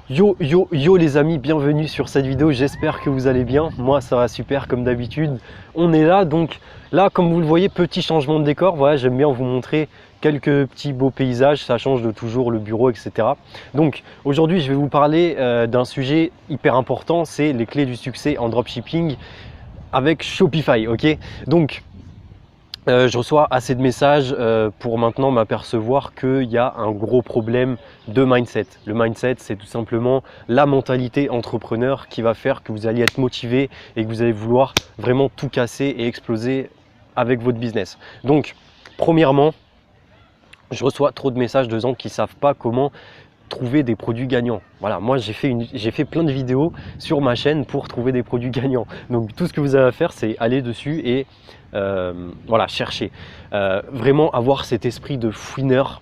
Yo yo yo les amis, bienvenue sur cette vidéo, j'espère que vous allez bien, moi ça va super comme d'habitude. On est là, donc là comme vous le voyez, petit changement de décor, voilà, j'aime bien vous montrer quelques petits beaux paysages, ça change de toujours le bureau, etc. Donc aujourd'hui je vais vous parler d'un sujet hyper important, c'est les clés du succès en dropshipping avec Shopify, ok. Donc je reçois assez de messages pour maintenant m'apercevoir qu'il y a un gros problème de mindset. Le mindset, c'est tout simplement la mentalité entrepreneur qui va faire que vous allez être motivé et que vous allez vouloir vraiment tout casser et exploser avec votre business. Donc, premièrement, je reçois trop de messages de gens qui ne savent pas comment trouver des produits gagnants. Voilà, moi j'ai fait plein de vidéos sur ma chaîne pour trouver des produits gagnants. Donc tout ce que vous avez à faire, c'est aller dessus et voilà, chercher. Vraiment avoir cet esprit de fouineur,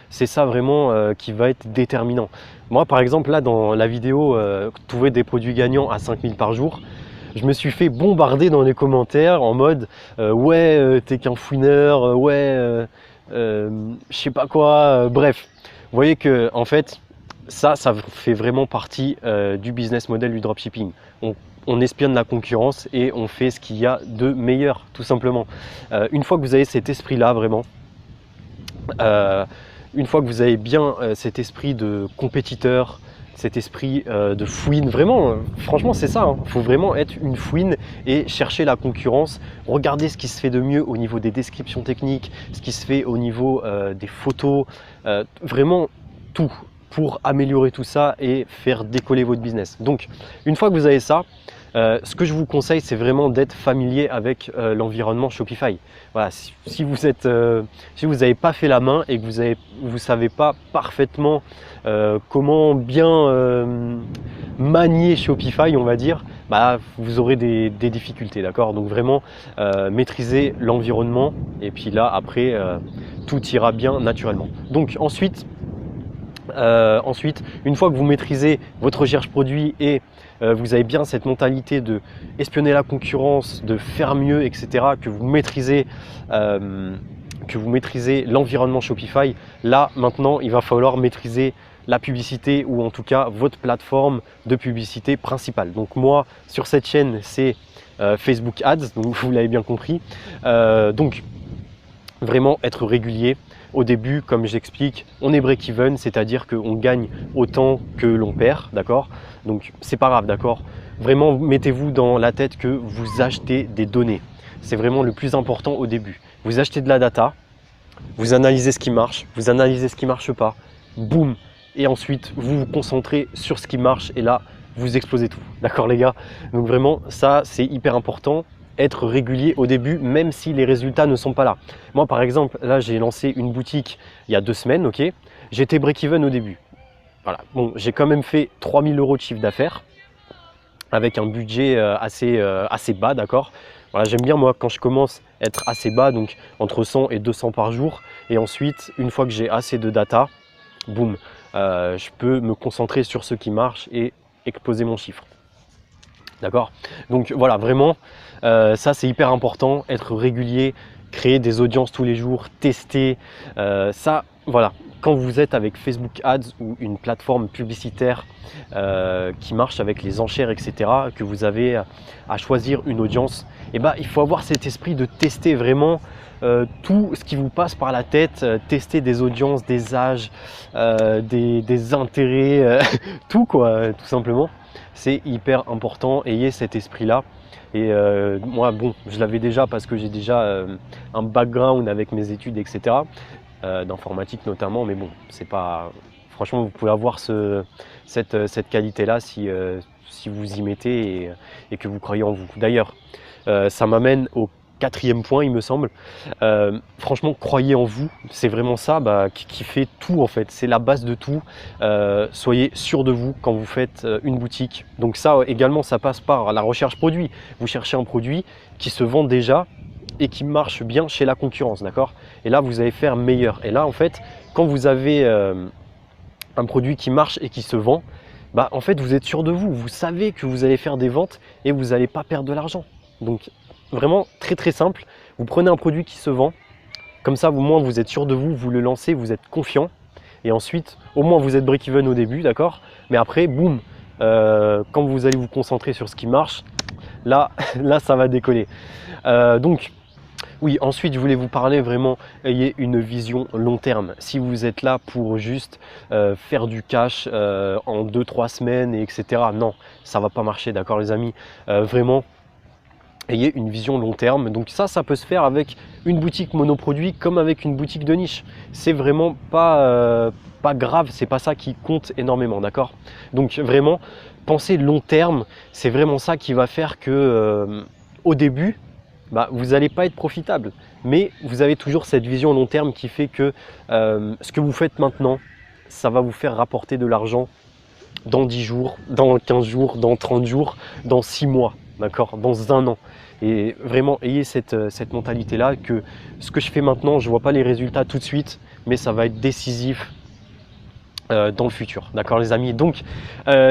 c'est ça vraiment qui va être déterminant. Moi par exemple, là dans la vidéo trouver des produits gagnants à 5000 par jour, je me suis fait bombarder dans les commentaires en mode ouais, t'es qu'un fouineur, ouais, je sais pas quoi, bref. Vous voyez que en fait, ça fait vraiment partie du business model du dropshipping. On espionne la concurrence et on fait ce qu'il y a de meilleur, tout simplement. Une fois que vous avez cet esprit-là, vraiment, une fois que vous avez bien cet esprit de compétiteur, cet esprit de fouine, vraiment, franchement c'est ça, il faut vraiment être une fouine et chercher la concurrence, regarder ce qui se fait de mieux au niveau des descriptions techniques, ce qui se fait au niveau des photos, vraiment tout pour améliorer tout ça et faire décoller votre business. Donc une fois que vous avez ça, ce que je vous conseille, c'est vraiment d'être familier avec l'environnement Shopify. Voilà, si vous n'avez pas fait la main et que vous savez pas parfaitement comment bien manier Shopify, on va dire, bah, vous aurez des difficultés, d'accord. Donc vraiment maîtriser l'environnement et puis là après tout ira bien naturellement. Donc ensuite, une fois que vous maîtrisez votre recherche produit et vous avez bien cette mentalité de espionner la concurrence, de faire mieux, etc., que vous maîtrisez l'environnement Shopify, là maintenant il va falloir maîtriser la publicité ou en tout cas votre plateforme de publicité principale. Donc moi sur cette chaîne c'est Facebook Ads, donc vous l'avez bien compris. Donc vraiment être régulier. Au début, comme j'explique, on est break-even, c'est-à-dire qu'on gagne autant que l'on perd, d'accord? Donc c'est pas grave, d'accord? Vraiment, mettez-vous dans la tête que vous achetez des données. C'est vraiment le plus important au début. Vous achetez de la data, vous analysez ce qui marche, vous analysez ce qui ne marche pas, boum, et ensuite vous vous concentrez sur ce qui marche et là, vous explosez tout, d'accord les gars? Donc vraiment, ça c'est hyper important. Être régulier au début, même si les résultats ne sont pas là. Moi, par exemple, là, j'ai lancé une boutique il y a 2 semaines, ok. J'étais break-even au début. Voilà. Bon, j'ai quand même fait 3000 € de chiffre d'affaires avec un budget assez bas, d'accord. Voilà, j'aime bien moi quand je commence à être assez bas, donc entre 100 et 200 par jour. Et ensuite, une fois que j'ai assez de data, boum, je peux me concentrer sur ce qui marche et exploser mon chiffre. D'accord. Donc voilà, vraiment, ça c'est hyper important, être régulier, créer des audiences tous les jours, tester. Ça, voilà, quand vous êtes avec Facebook Ads ou une plateforme publicitaire qui marche avec les enchères, etc., que vous avez à choisir une audience, et ben, il faut avoir cet esprit de tester vraiment tout ce qui vous passe par la tête, tester des audiences, des âges, des intérêts, tout quoi, tout simplement. C'est hyper important, ayez cet esprit-là. Et moi, bon, je l'avais déjà parce que j'ai déjà un background avec mes études, etc., d'informatique notamment, mais bon, c'est pas. Franchement, vous pouvez avoir cette qualité-là si vous y mettez et que vous croyez en vous. D'ailleurs, ça m'amène au 4e point, il me semble. Franchement, croyez en vous, c'est vraiment ça qui fait tout en fait, c'est la base de tout. Soyez sûr de vous quand vous faites une boutique. Donc ça également, ça passe par la recherche produit. Vous cherchez un produit qui se vend déjà et qui marche bien chez la concurrence, d'accord? Et là, vous allez faire meilleur. Et là, en fait, quand vous avez un produit qui marche et qui se vend, bah, en fait, vous êtes sûr de vous. Vous savez que vous allez faire des ventes et vous n'allez pas perdre de l'argent. Donc, vraiment très très simple. Vous prenez un produit qui se vend, comme ça, au moins, vous êtes sûr de vous, vous le lancez, vous êtes confiant. Et ensuite, au moins vous êtes break-even au début, d'accord? Mais après, boum, quand vous allez vous concentrer sur ce qui marche, là, là ça va décoller. Donc, oui, ensuite, je voulais vous parler vraiment, ayez une vision long terme. Si vous êtes là pour juste faire du cash en 2-3 semaines, et etc., non, ça va pas marcher, d'accord les amis? Vraiment, ayez une vision long terme. Donc ça peut se faire avec une boutique monoproduit comme avec une boutique de niche. C'est vraiment pas grave, c'est pas ça qui compte énormément, d'accord? Donc vraiment, pensez long terme, c'est vraiment ça qui va faire que au début, vous n'allez pas être profitable. Mais vous avez toujours cette vision long terme qui fait que ce que vous faites maintenant, ça va vous faire rapporter de l'argent dans 10 jours, dans 15 jours, dans 30 jours, dans 6 mois, d'accord, dans un an. Et vraiment, ayez cette mentalité-là que ce que je fais maintenant, je ne vois pas les résultats tout de suite, mais ça va être décisif dans le futur, d'accord les amis? Donc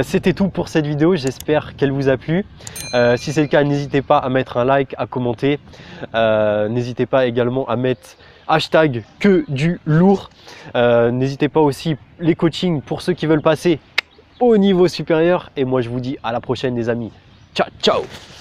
c'était tout pour cette vidéo, j'espère qu'elle vous a plu. Si c'est le cas, n'hésitez pas à mettre un like, à commenter, n'hésitez pas également à mettre hashtag que du lourd, n'hésitez pas aussi les coachings pour ceux qui veulent passer au niveau supérieur, et moi je vous dis à la prochaine les amis, ciao ciao.